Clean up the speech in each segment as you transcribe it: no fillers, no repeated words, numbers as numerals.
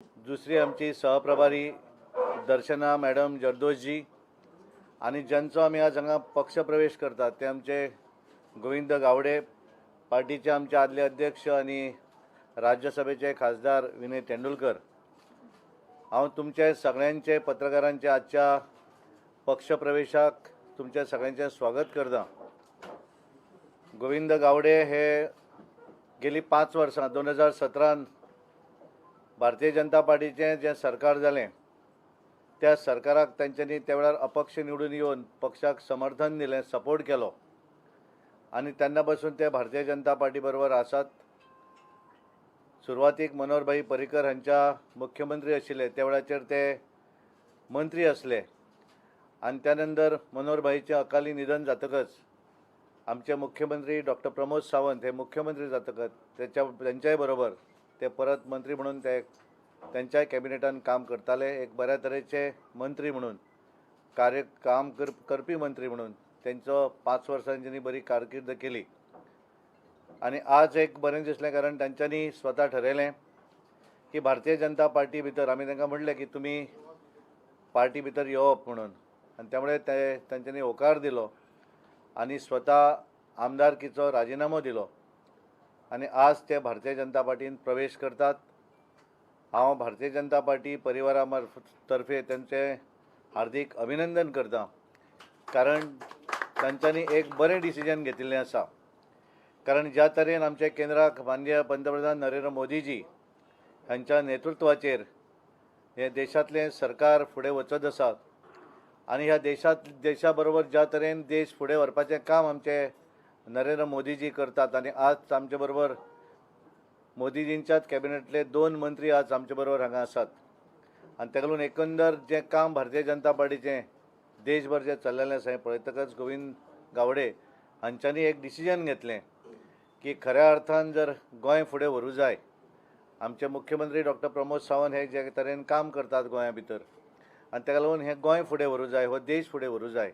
दुसरी आमची सहप्रभारी दर्शना मॅडम जरदोशजी आणि ज्यांचो आमी आज हांगा पक्षप्रवेश करतात ते आमचे गोविंद गावडे, पार्टीचे आमचे आदले अध्यक्ष आणि राज्यसभेचे खासदार विनय तेंडुलकर. हांव तुमचे सगळ्यांचे पत्रकारांचे आजच्या पक्षप्रवेशाक तुमचे सगळ्यांचे स्वागत करता. गोविंद गावडे हे गेली 5 वर्सां 2017 भारतीय जनता पार्टीचें जें सरकार जालें त्या सरकाराक तांच्यांनी त्या वेळार अपक्ष निवडून येवन पक्षाक समर्थन दिलें, सपोर्ट केलो आणि तेन्ना पासून ते भारतीय जनता पार्टी बरोबर आसात. सुरवातीक मनोहरभाई पर्रीकर हांच्या मुख्यमंत्री आशिल्ले त्या वेळाचेर ते मंत्री असले आणि त्यानंतर मनोहरभाईचें अकाली निधन जातकच आमचे मुख्यमंत्री डॉक्टर प्रमोद सावंत हे मुख्यमंत्री जातकच त्यांच्याय बरोबर ते परत मंत्री म्हणून ते त्यांच्या कॅबिनेटान काम करताले. एक बऱ्या तरेचे मंत्री म्हणून काम करपी मंत्री म्हणून त्यांचो 5 वर्सांची बरी कारकीर्द केली आणि आज एक बरें दिसलें कारण तांच्यांनी स्वता ठरयलें की भारतीय जनता पार्टी भितर आमी तांकां म्हणलें की तुमी पार्टी भितर येवप म्हणून आणि त्यामुळे तांच्यांनी होकार दिलो आणि स्वता आमदारकीचो राजिनामो दिलो आणि आज ते भारतीय जनता पार्टीन प्रवेश करतात. हांव भारतीय जनता पार्टी परिवारा तर्फे त्यांचे हार्दिक अभिनंदन करता कारण तांच्यांनी एक बरें डिसिजन घेतिल्लें आसा. कारण ज्या तरेन आमचे केंद्राक माननीय पंतप्रधान नरेंद्र मोदीजी हांच्या नेतृत्वाचेर हे देशातलें सरकार फुडें वचत आसा आणि ह्या देशा बरोबर ज्या तरेन देश फुडें व्हरपाचें काम आमचे नरेंद्र मोदीजी करतात आणि आज आमचे बरोबर मोदीजींच्याच कॅबिनेटले 2 मंत्री आज आमचे बरोबर हांगा आसात आणि ताका लागून एकंदर जें काम भारतीय जनता पार्टीचें देशभर जें चल्लेलें आसा हें पळयतकच गोविंद गावडे हांच्यांनी एक डिसिजन घेतलें की खऱ्या अर्थान जर गोंय फुडें व्हरूं जाय, आमचे मुख्यमंत्री डॉक्टर प्रमोद सावंत हे जे तरेन काम करतात गोंया भितर आणि ताका लागून हें गोंय फुडें व्हरूं जाय, हो देश फुडें व्हरूं जाय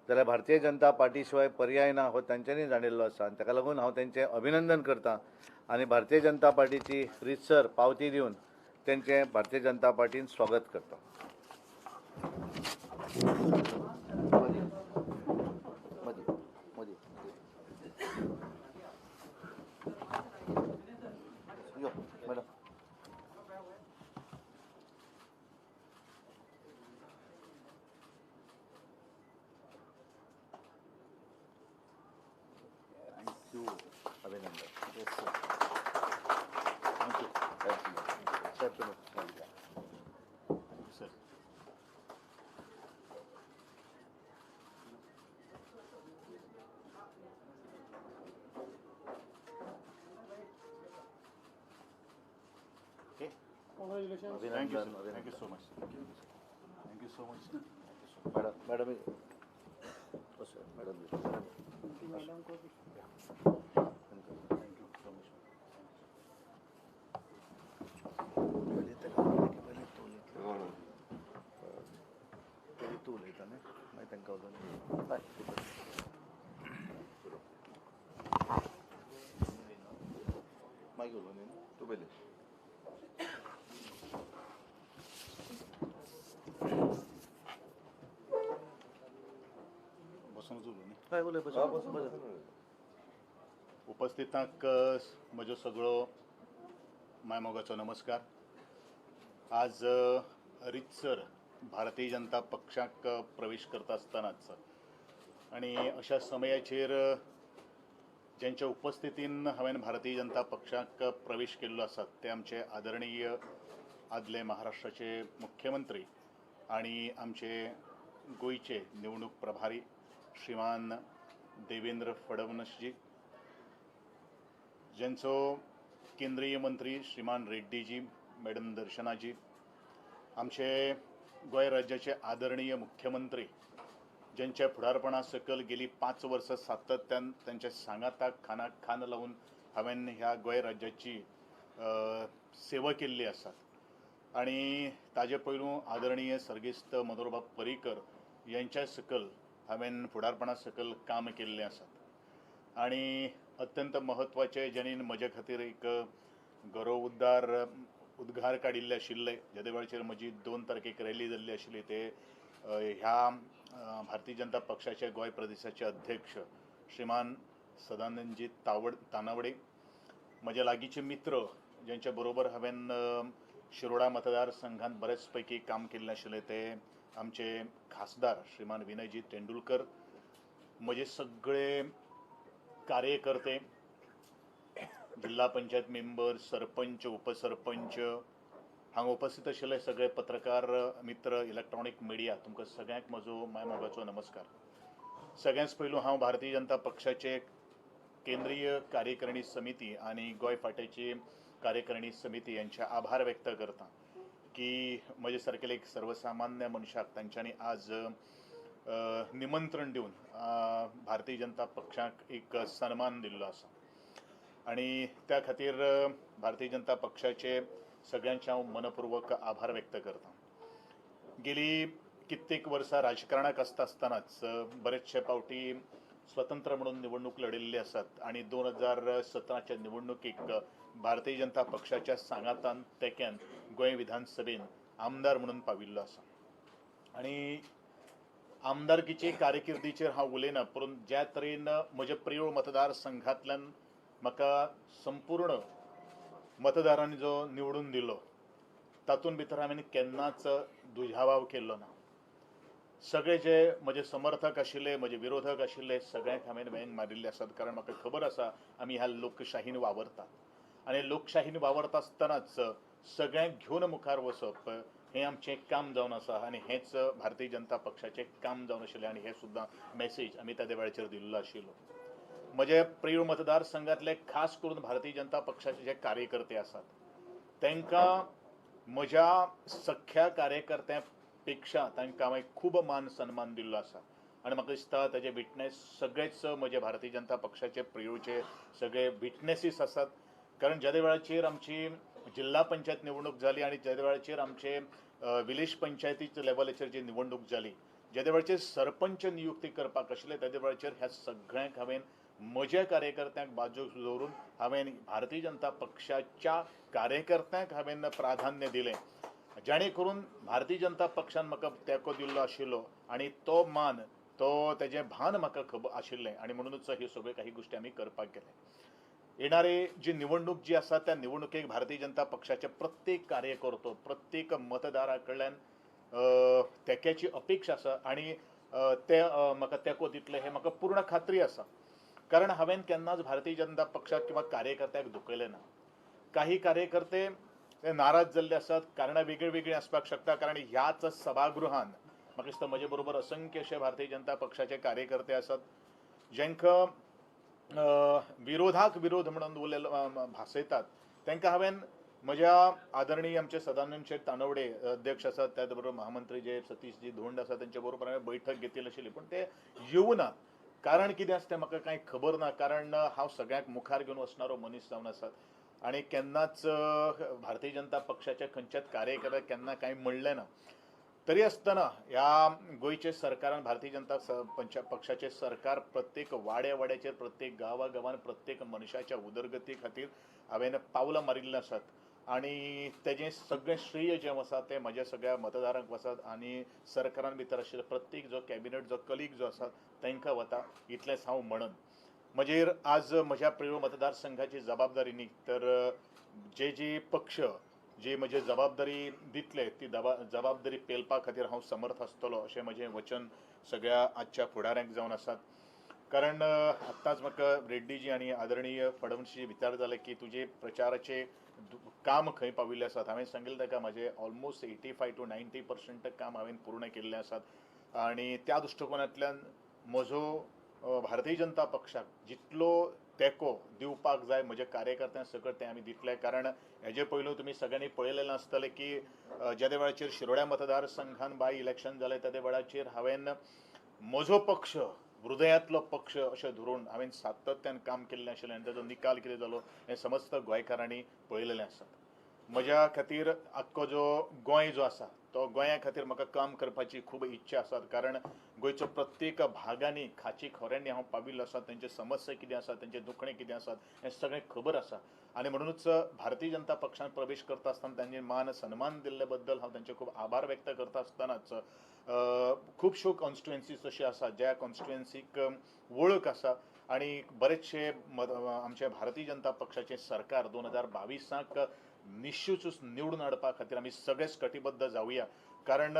जाल्यार भारतीय जनता पार्टी शिवाय पर्याय ना हो तांच्यांनी जाणिल्लो आसा आणि ताका लागून हांव तेंचें अभिनंदन करतां आणि भारतीय जनता पार्टीची रितसर पावती दिवन तेंचें भारतीय जनता पार्टीन स्वागत करता. Madam thank you. अभिनंदन. Yes sir. Thank you. Thank you sir. Okay. अभिनंदन. Thank you so much. Thank you so much. Madam madam thank you so much. तूं उलयता न्ही मागीर तांकां उलोवन बाय. मागीर उलोवन तूं पयलीं बसूनच उलोवन हय उलय बसून. उपस्थितांक म्हजो सगळो मायमोगाचो नमस्कार. आज रितसर भारतीय जनता पक्षाक प्रवेश करता आसतनाच आणि अशा समयाचेर ज्यांच्या उपस्थितीन हांवें भारतीय जनता पक्षाक प्रवेश केल्लो आसा ते आमचे आदरणीय आदले महाराष्ट्राचे मुख्यमंत्री आणि आमचे गोंयचे निवडणूक प्रभारी श्रीमान देवेंद्र फडणवीसजी, ज्यांचो केंद्रीय मंत्री श्रीमान रेड्डीजी, मॅडम दर्शनाजी, आमचे गोंय राज्याचे आदरणीय मुख्यमंत्री ज्यांच्या फुडारपणा सकल गेली 5 वर्सां सातत्यान त्यांच्या सांगाताक खानाक खान लावून हांवें ह्या गोंय राज्याची सेवा केल्ली आसा आणि ताजे पयलू आदरणीय सर्गेस्त मनोहरभाई पर्रीकर यांच्या सकल हांवें फुडारपणा सकल काम केल्लें आसा आणि अत्यंत महत्वाचे ज्यांनी म्हजे खातीर एक गौरव उद्गार उद्गार काडिल्ले आशिल्ले ज्या वेळाचेर म्हजी 2 तारखेक रॅली जाल्ली आशिल्ली ते ह्या भारतीय जनता पक्षाचे गोंय प्रदेशाचे अध्यक्ष श्रीमान सदानंदजी तानावडे, म्हजे लागींचे मित्र ज्यांच्या बरोबर हांवें शिरोडा मतदारसंघात बरेच पैकी काम केल्लें आशिल्लें ते आमचे खासदार श्रीमान विनयजी तेंडुलकर, म्हजे सगळे कार्यकर्ते, जिल्हा पंचायत मेंबर, सरपंच, उपसरपंच, हांगा उपस्थित आशिल्ले सगळे पत्रकार मित्र, इलेक्ट्रॉनिक मिडिया, तुमकां सगळ्यांक म्हजो मायमोगाचो नमस्कार. सगळ्यांत पयलू हांव भारतीय जनता पक्षाचे केंद्रीय कार्यकारिणी समिती आनी गोंय फांट्याची कार्यकारिणी समिती यांचे आभार व्यक्त करता की म्हजे सारकेले एक सर्वसामान्य मनशाक तांच्यांनी आज निमंत्रण दिवन भारतीय जनता पक्षाक एक सन्मान दिल्लो आसा आणि त्या खातीर भारतीय जनता पक्षाचे सगळ्यांचे हांव मनपूर्वक आभार व्यक्त करता. गेली कित्येक वर्सां राजकारणाक आसतानाच बरेचशे फावटी स्वतंत्र म्हणून निवडणूक लडिल्ली आसात आणि 2017च्या निवडणुकीक भारतीय जनता पक्षाच्या सांगातान तेक्यान गोंय विधानसभेन आमदार म्हणून पाविल्लो आसा आणि आमदारकीचे कारकिर्दीचेर हांव उलयना, पूण ज्या तरेन म्हज्या प्रिय मतदारसंघांतल्यान म्हाका संपूर्ण मतदारांनी जो निवडून दिलो तातूंत भितर हांवें केन्नाच दुजाभाव केल्लो ना. सगळे जे म्हजे समर्थक आशिल्ले, म्हजे विरोधक आशिल्ले, सगळ्यांक हांवें वेंग मारिल्ले आसात, कारण म्हाका खबर आसा आमी ह्या लोकशाहीन वावरतात आनी लोकशाहीन वावरता आसतनाच सगळ्यांक घेवन मुखार वचप हें आमचें काम जावन आसा आनी हेंच भारतीय जनता पक्षाचें काम जावन आशिल्लें आनी हें सुद्दां मॅसेज आमी त्या वेळाचेर दिल्लो आशिल्लो. म्हजे प्रिय मतदारसंघातले खास करून भारतीय जनता पक्षाचे जे कार्यकर्ते आसात तांकां म्हज्या सख्या कार्यकर्त्यां पेक्षा तांकां हांवें खूब मान सन्मान दिल्लो आसा आनी म्हाका दिसता ताजे विटनेस सगळेच म्हजे भारतीय जनता पक्षाचे प्रियोचे सगळे विटनेसीस आसात. कारण ज्या वेळाचेर आमची जिल्हा पंचायत निवडणूक जाली आनी ज्या वेळाचेर आमचे विलेज पंचायतीच्या लेवलाचेर जी निवडणूक जाली, ज्या वेळाचेर सरपंच नियुक्ती करपाक आशिल्ले त्या वेळाचेर ह्या सगळ्यांक हांवें म्हज्या कार्यकर्त्यांक बाजूक दवरून हांवें भारतीय जनता पक्षाच्या कार्यकर्त्यांक हांवें प्राधान्य दिलें, जेणे करून भारतीय जनता पक्षान म्हाका तेंको दिल्लो आशिल्लो आनी तो मान तो तेजें भान म्हाका खबर आशिल्लें आनी म्हणूनच ह्यो सगळ्यो काही गोश्टी आमी करपाक गेले. येणारी जी निवडणूक जी आसा त्या निवडणुकेक भारतीय जनता पक्षाचे प्रत्येक कार्यकर्तो, प्रत्येक मतदारा कडल्यान तेक्याची अपेक्षा आसा आनी ते म्हाका तेंको दितले हे म्हाका पूर्ण खात्री आसा. कारण हांवें केन्नाच भारतीय जनता पक्षाक किंवा कार्यकर्त्याक दुखयलें ना. काही कार्यकर्ते नाराज जाल्ले आसात, कारणां वेगळी वेगळी आसपाक शकता, कारण ह्याच सभागृहान म्हाका दिसता म्हजे बरोबर असंख्य अशे भारतीय जनता पक्षाचे कार्यकर्ते आसात जेंकां विरोधाक विरोध म्हणून उलयलो भासयतात. तांकां हांवें म्हज्या आदरणीय आमचे सदानंद तानावडे अध्यक्ष आसात, त्या बरोबर महामंत्री जे सतीशजी धोंड आसात तांचे बरोबर हांवें बैठक घेतिल्ली आशिल्ली, पूण ते येवनात. कारण कितें आसा तें म्हाका कांय खबर ना, कारण हांव सगळ्यांक मुखार घेवन वचणारो मनीस जावन आसात आनी केन्नाच भारतीय जनता पक्षाच्या खंयच्याच कार्यकर्त्याक केन्ना कांय म्हणलें ना. तरी आसतना ह्या गोंयचे सरकारान भारतीय जनता पक्षाचे सरकार प्रत्येक वाड्या वाड्याचेर, प्रत्येक गांवा गांवान, प्रत्येक मनशाच्या उदरगती खातीर हांवें पावलां मारिल्लीं आसात आनी तेजें सगळें श्रेय जें आसा तें म्हज्या सगळ्या मतदारांक वतात आनी सरकारान भितर आशिल्लो प्रत्येक जो कॅबिनेट जो कलीग जो आसा तांकां वता, इतलेंच हांव म्हणन. म्हजेर आज म्हज्या प्रिय मतदारसंघाची जबाबदारी न्ही, तर जे पक्ष जी म्हजी जबाबदारी दितले ती जबाबदारी पेलपा खातीर हांव समर्थ आसतलो अशें म्हजें वचन सगळ्या आजच्या फुडाऱ्यांक जावन आसात. कारण आत्ताच म्हाका रेड्डीजी आनी आदरणीय फडणवीसजी विचार जाले की तुजे प्रचाराचे काम खंय पाविल्ले आसात. हांवें सांगिल्लें ताका म्हाजें ऑलमोस्ट 85 to 90% काम हांवें पूर्ण केल्लें आसात आनी त्या दृश्टिकोनांतल्यान म्हजो भारतीय जनता पक्षाक जितलो तेंको दिवपाक जाय म्हज्या कार्यकर्त्यांक सकट तें आमी दितले. कारण हेजे पयलू तुमी सगळ्यांनी पळयलेलें आसतलें की ज्या वेळाचेर शिरोड्या मतदारसंघान बाय इलेक्शन जालें त्या वेळाचेर हांवें म्हजो पक्ष हृदयांतलो पक्ष अशें धरून हांवें सातत्यान काम केल्लें आशिल्लें आनी ताजो निकाल कितें जालो हें समस्त गोंयकारांनी पळयलेलें आसा. म्हज्या खातीर आख्खो जो गोंय जो आसा तो गोंया खातीर म्हाका काम करपाची खूब इच्छा आसा, कारण गोंयचो प्रत्येक भागांनी खाची खोऱ्यांनी हांव पाविल्लो आसा, तेंचे समस्या कितें आसा, तेंचे दुखणें कितें आसा हें सगळें खबर आसा. आनी म्हणूनच भारतीय जनता पक्षांत प्रवेश करता आसतना तांणी मान सन्मान दिल्ले बद्दल हांव तांचे खूब आभार व्यक्त करता आसतनाच खुबश्यो कॉन्स्टिट्युएन्सीज अश्यो आसा ज्या कॉन्स्टिट्युएन्सीक वळख आसा आणि बरेचशे आमचे भारतीय जनता पक्षाचे सरकार 2022 निश्चितच निवडून हाडपा खातीर आमी सगळेच कटिबद्ध जावया, कारण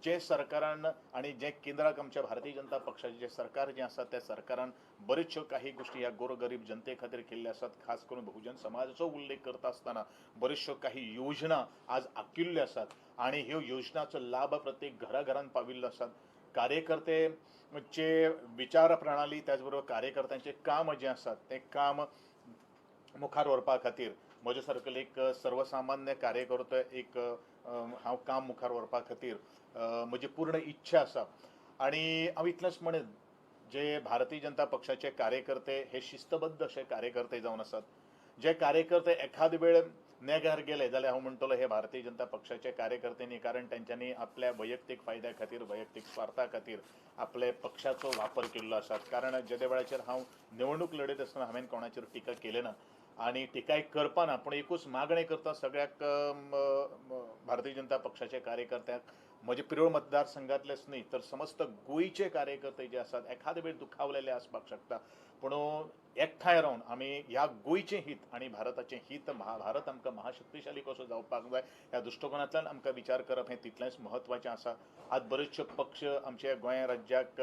जे सरकारान आणि जे केंद्राक आमच्या भारतीय जनता पक्षाचे जे सरकार जे आसा त्या सरकारान बऱ्योचश्यो काही गोष्टी ह्या गोरगरीब जनते खातीर केल्ले आसात. खास करून बहुजन समाजाचो उल्लेख करता आसतना बऱ्योचश्यो काही योजना आज आंखिल्ल्यो आसात आणि ह्यो योजनाचो लाभ प्रत्येक घराघरांत पाविल्लो आसात. कार्यकर्तेचे विचार प्रणाली त्याच बरोबर कार्यकर्त्यांचे काम जे आसात ते काम मुखार व्हरपा खातीर म्हजे सारकेलो एक सर्वसामान्य कार्यकर्तो एक हांव काम मुखार व्हरपा खातीर म्हजी पूर्ण इच्छा आसा. आणि हांव इतलेंच म्हणेन जे भारतीय जनता पक्षाचे कार्यकर्ते हे शिस्तबद्ध असे कार्यकर्ते जावन आसात. जे कार्यकर्ते एखाद वेळ नेग्यार गेले जाल्यार हांव म्हणटलो हे भारतीय जनता पक्षाचे कार्यकर्ते न्ही, कारण तेंच्यांनी आपल्या वैयक्तीक फायद्या खातीर वैयक्तीक स्वार्था खातीर आपले पक्षाचो वापर केल्लो आसा. कारण जे वेळाचेर हांव निवडणूक लडयत आसतना हांवें कोणाचेर टिका केली ना आणि टिकाय करपाना, पूण एकूच मागणी करता सगळ्याक भारतीय जनता पक्षाच्या कार्यकर्त्यांक म्हजे पिरोळ मतदारसंघातलेच न्ही तर समस्त गोंयचे कार्यकर्ते जे आसात एखादे वेळ दुखावलेले आसपाक शकता, पूण एकठांय रावन आमी ह्या गोंयचें हित आणि भारताचें हित भारत आमकां महाशक्तिशाली कसो जावपाक जाय ह्या दृश्टिकोनांतल्यान आमकां विचार करप हें तितलेंच म्हत्वाचें आसा. आज बरेचशे पक्ष आमच्या गोंय राज्याक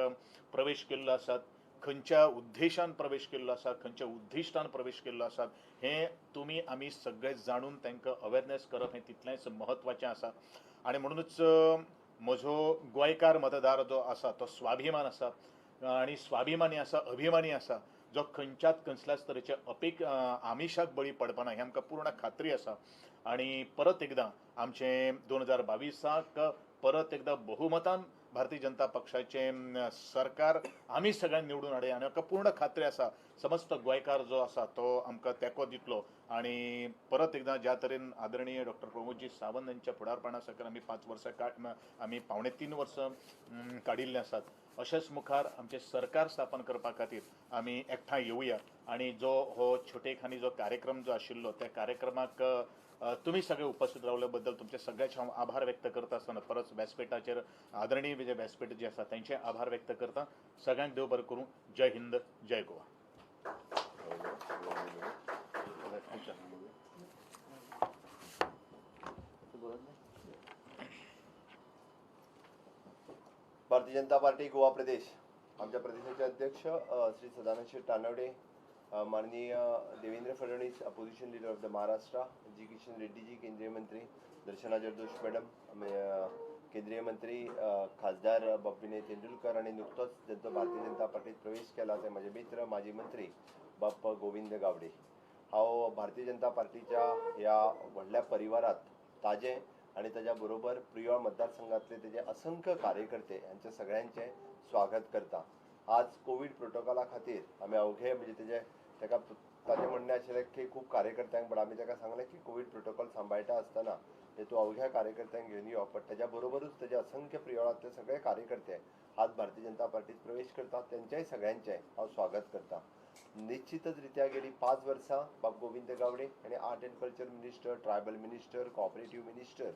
प्रवेश केल्लो आसात, खंयच्या उद्देशान प्रवेश केल्लो आसा, खंयच्या उद्दिश्टान प्रवेश केल्लो आसा हें तुमी आमी सगळे जाणून तांकां अवेरनेस करप हें तितलेंच म्हत्वाचें आसा. आणि म्हणूनच म्हजो गोंयकार मतदार जो आसा तो स्वाभिमान आसा आणि स्वाभिमानी आसा, अभिमानी आसा, जो खंयच्याच कसल्याच तरेचे आमिशाक बळी पडपाना हें आमकां पूर्ण खात्री आसा. आणि परत एकदां आमचें 2022 परत एकदा बहुमतान भारतीय जनता पक्षाचे सरकार आमी सगळ्यांनी निवडून हाडया आनी म्हाका पूर्ण खात्री आसा समस्त गोंयकार जो आसा तो आमकां तेंको दितलो. आणि परत एकदा ज्या तरेन आदरणीय डॉक्टर प्रमोदजी सावंत यांच्या फुडारपणा सकयल आमी 5 वर्सां आमी 3.5 वर्सां काडिल्ले आसात. अशेंच मुखार आमचें सरकार स्थापन करपा खातीर आमी एकठांय येवया आणि जो हो छोटेखानी जो कार्यक्रम जो आशिल्लो त्या कार्यक्रमाक तुम्ही सगळे उपस्थित रावले बद्दल तुमचे सगळ्याचे हांव आभार व्यक्त करता आसतना परत व्यासपीठाचेर आदरणीय जे व्यासपीठ जे आसा तांचे आभार व्यक्त करता. सगळ्यांक देव बरें करूं. जय हिंद, जय गोवा. भारतीय जनता पार्टी गोवा प्रदेश आमच्या प्रदेशाचे अध्यक्ष श्री सदानंद शेठ तानवडे, माननीय Devendra Fadnavis opposition leader of the Maharashtra, G Kishan Reddy ji केंद्रीय मंत्री, दर्शना जरदोश मॅडम केंद्रीय मंत्री, खासदार बापिने तेंडुलकर आणि नुकतोच ज्यांचा भारतीय जनता पार्टीत प्रवेश केला ते माझे मित्र माजी मंत्री बाप गोविंद गावडे. हांव भारतीय जनता पार्टीच्या ह्या व्हडल्या परिवारात ताजे आणि त्याच्या बरोबर प्रिय मतदारसंघातले त्याचे असंख्य कार्यकर्ते यांचे सगळ्यांचे स्वागत करता. आज कोविड प्रोटोकॉला खातीर आमी अवघे म्हणजे ताजे म्हणणे आशिल्लें की खूब कार्यकर्त्यांक पण आमी ताका सांगलें की कोविड प्रोटोकॉल सांबाळटा आसतना तूं अवघ्या कार्यकर्त्यांक घेवन यो, पण त्याच्या बरोबरूच त्याचे असंख्य प्रियळातले सगळे कार्यकर्ते आज भारतीय जनता पार्टीत प्रवेश करतात. त्यांच्याही सगळ्यांचे हांव स्वागत करता. निश्चितच रित्या गेली 5 वर्सां बाब गोविंद गावडे आणि art and culture minister, tribal minister, cooperative minister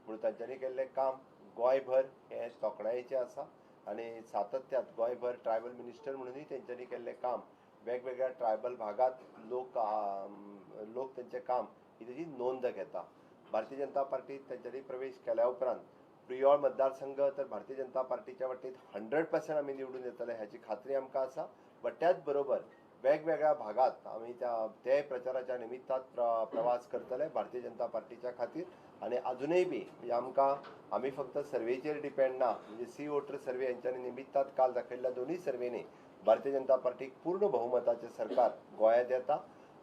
म्हणून तांच्यांनी केल्लें काम गोंयभर हें तोखणायेचें आसा. आणि सातत्यात गोंयभर ट्रायबल मिनिस्टर म्हणूनय तेंच्यांनी केल्लें काम वेगवेगळ्या ट्रायबल भागात लोक तेंचें काम ही तेजी नोंद घेता. भारतीय जनता पार्टीत तेंच्यांनी प्रवेश केल्या उपरांत प्रियोळ मतदारसंघ तर भारतीय जनता पार्टीच्या वतीन 100% आमी निवडून येतले हाची खात्री आमकां आसा. बट त्याच बरोबर वेगवेगळ्या भागात आमी ते प्रचाराच्या निमित्तान प्रवास करतले भारतीय जनता पार्टीच्या खातीर. आणि अजूनय बी आमी फक्त सर्वेचेर डिपेंड ना, म्हणजे सी वोटर सर्वे यांच्या निमित्तान काल दाखयल्ल्या दोन्ही सर्वेनी भारतीय जनता पार्टीक पूर्ण बहुमताचे सरकार गोंयांत येता.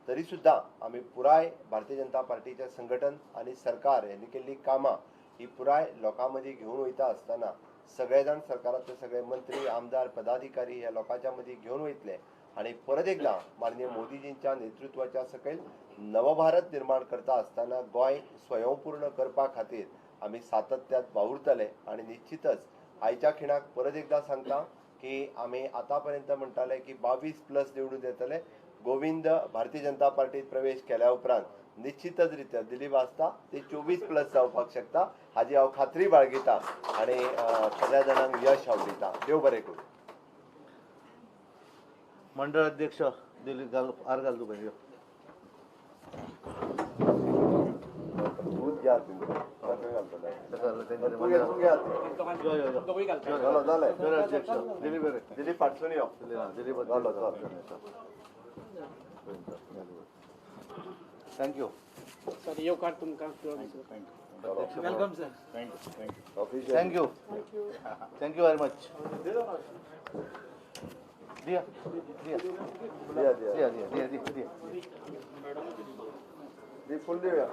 तरी सुद्धा आमी पुराय भारतीय जनता पार्टीचे संघटन आणि सरकार यांनी केल्ली कामां ही पुराय लोकां मदीं घेवन वयता आसतना सगळे जाण सरकारातले सगळे मंत्री, आमदार, पदाधिकारी ह्या लोकांच्या मदीं घेवन वयतले आणि परत एकदा माननीय मोदीजींच्या नेतृत्वाच्या सकयल नवभारत निर्माण करता असताना गोंय स्वयंपूर्ण करपा खातीर आमी सातत्यात वावुरतले आणि निश्चितच आयच्या खिणाक परत एकदा सांगता की आमी आतापर्यंत म्हणटाले की 22+ निवडून येतले. गोविंद भारतीय जनता पार्टीत प्रवेश केल्या उपरांत निश्चितच रित्या दिलीप आसता ते 24+ जावपाक शकता हाजी हांव खात्री बाळगिता आणि सगळ्या जाणांक यश हांव दिता. देव बरें करूं. मंडळ अध्यक्ष दिलीप घाल तू पाहिजे. दूध घ्या तुम्ही. अध्यक्ष दिलीप फाटसून यो. थँक्यू. सर येऊ कार्ड तुमकां welcome sir. Thank you thank you very much. दिया दिया दिया दिया दिया दिया दिया फुल देऊया.